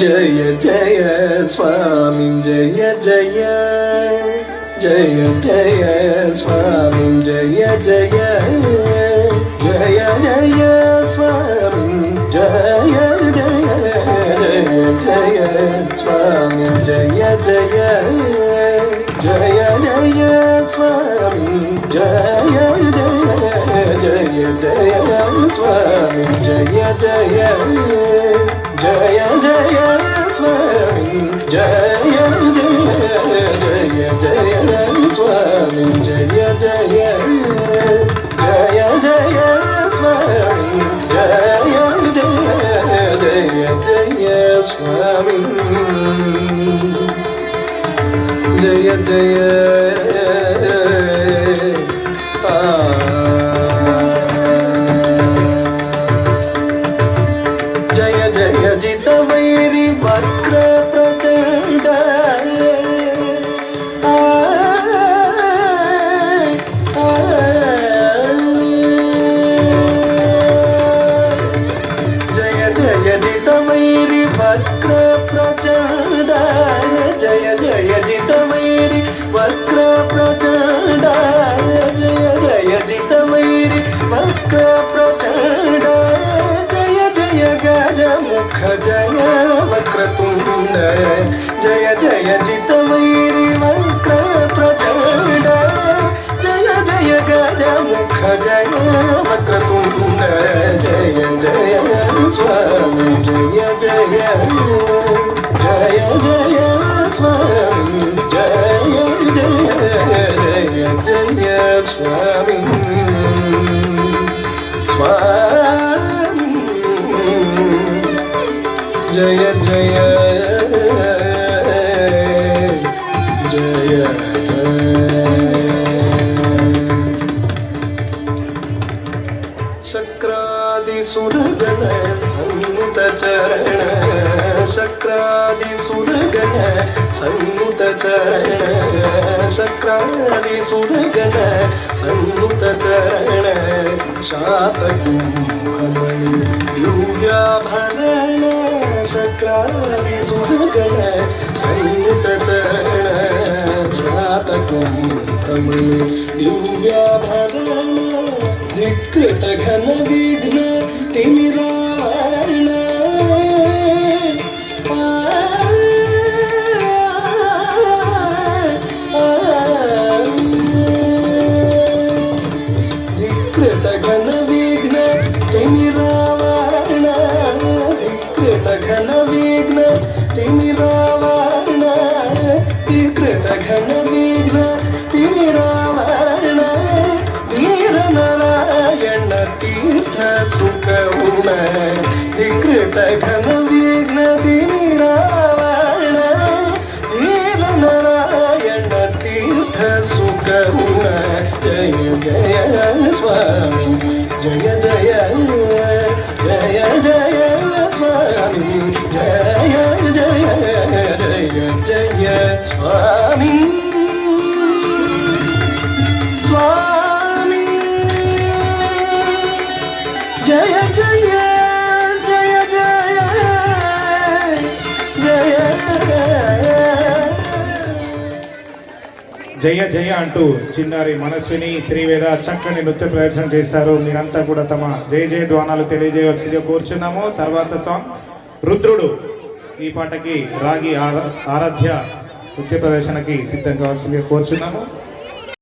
జయ జయ స్వామి జయ జయ జయ జయ స్వామి జయ జయ జయ జయ స్వామి జయ జయ జయ జయ స్వామి జయ జయ జయ జయ స్వామి జయ జయ జయ జయ స్వామి జయ జయ జయ జయ స్వామి జయ జయ జయ జయ స్వామి జయ జయ జయ జయ స్వామి జయ జయ జయ స్వామి జయ జయ జయ జయ జిత వైరి వక్ర ప్రచండ జయ జయ జిత వైరి వక్ర ప్రచండ జయ జయ జిత వైరి వక్ర ప్రచండ జయ జయ జిత వైరి వక్ర ప్రచండ జయ జయ గజ ముఖ జయ వక్రతుండ జయ జయ జిత వైరి వక్ర ప్రచండ జయ జయ గజ ముఖ జయ వక్రతుండ జయ జయ స్వామి జయ జయ జయ జయ స్వామి జయ జయ జయ జయ స్వామి స్వామి జయ జయ జయ శక్రాది సురగణ సన్నుత చరణ శక్రాది సురగణ సన్నుత చరణ శక్రాది సురగణ సన్నుత చరణ శాతకుంభమణి దివ్యాభరణ శక్రాది సురగణ సన్నుత చరణ శాతకుంభమణి దివ్యాభరణ ధికృత ఘన విఘ్న తిమిరావరణ ధికృత ఘన విఘ్న తిమిరావరణ ధికృత ఘన విఘ్న తిమిరావరణ ధికృత ఘన విఘ్న తిమిరావరణ ధీర నారాయణ తీర్థ సుఖమున ధికృత ఘన విఘ్న తిమిరావరణ ధీర నారాయణ తీర్థ సుఖమున జయ జయ స్వామి జయ జయ జయ జయ స్వామి జయ జయ జయ జయ స్వామి స్వామి జయ జయ జయ జయ జయ జయ జయ అంటూ చిన్నారి మనస్విని శ్రీవేద చక్కని నృత్య ప్రదర్శన చేశారు. మీరంతా కూడా తమ జయ జయ ధ్వానాలు తెలియజేయవలసిందిగా కోరుచున్నాము. తర్వాత సాంగ్ రుద్రుడు. ఈ పాటకి రాగి ఆరాధ్య నృత్య ప్రదర్శనకి సిద్ధం కావాల్సిందిగా కోరుచున్నాము.